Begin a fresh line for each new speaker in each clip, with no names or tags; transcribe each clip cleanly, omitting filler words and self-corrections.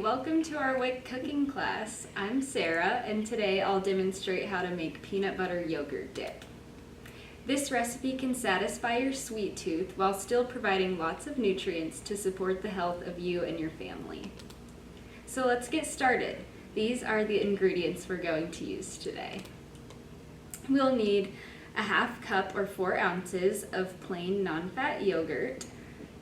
welcome to our WIC cooking class. I'm Sarah, and today I'll demonstrate how to make peanut butter yogurt dip. This recipe can satisfy your sweet tooth while still providing lots of nutrients to support the health of you and your family. So let's get started. These are the ingredients we're going to use today. We'll need a half cup or 4 ounces of plain non-fat yogurt,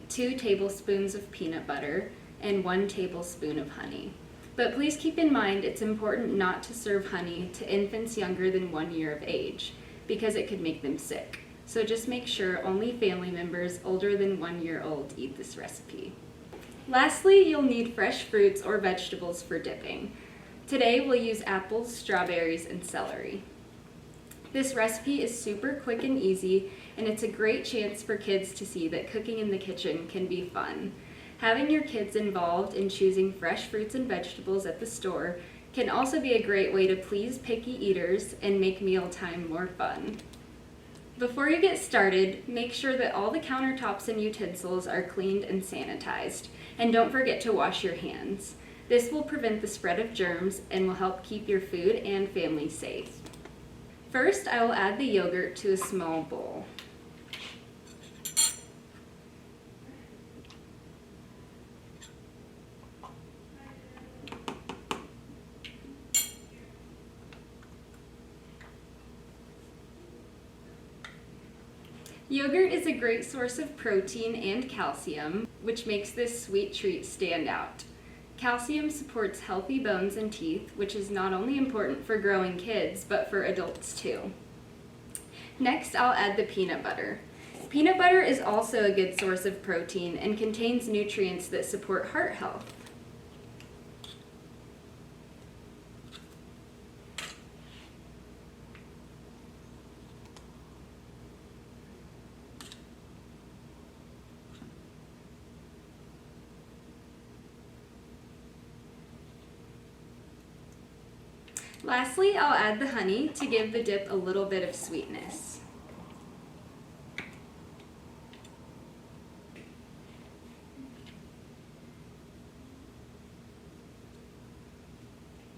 2 tablespoons of peanut butter, and 1 tablespoon of honey. But please keep in mind it's important not to serve honey to infants younger than 1 year of age because it could make them sick. So just make sure only family members older than 1 year old eat this recipe. Lastly, you'll need fresh fruits or vegetables for dipping. Today we'll use apples, strawberries, and celery. This recipe is super quick and easy, and it's a great chance for kids to see that cooking in the kitchen can be fun. Having your kids involved in choosing fresh fruits and vegetables at the store can also be a great way to please picky eaters and make mealtime more fun. Before you get started, make sure that all the countertops and utensils are cleaned and sanitized, and don't forget to wash your hands. This will prevent the spread of germs and will help keep your food and family safe. First, I will add the yogurt to a small bowl. Yogurt is a great source of protein and calcium, which makes this sweet treat stand out. Calcium supports healthy bones and teeth, which is not only important for growing kids, but for adults too. Next, I'll add the peanut butter. Peanut butter is also a good source of protein and contains nutrients that support heart health. Lastly, I'll add the honey to give the dip a little bit of sweetness.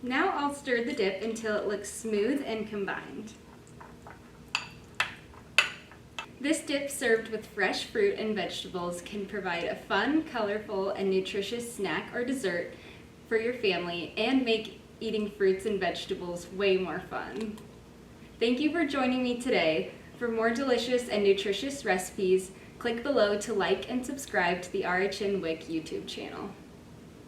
Now I'll stir the dip until it looks smooth and combined. This dip served with fresh fruit and vegetables can provide a fun, colorful, and nutritious snack or dessert for your family and make eating fruits and vegetables way more fun. Thank you for joining me today. For more delicious and nutritious recipes, click below to like and subscribe to the RHN WIC YouTube channel.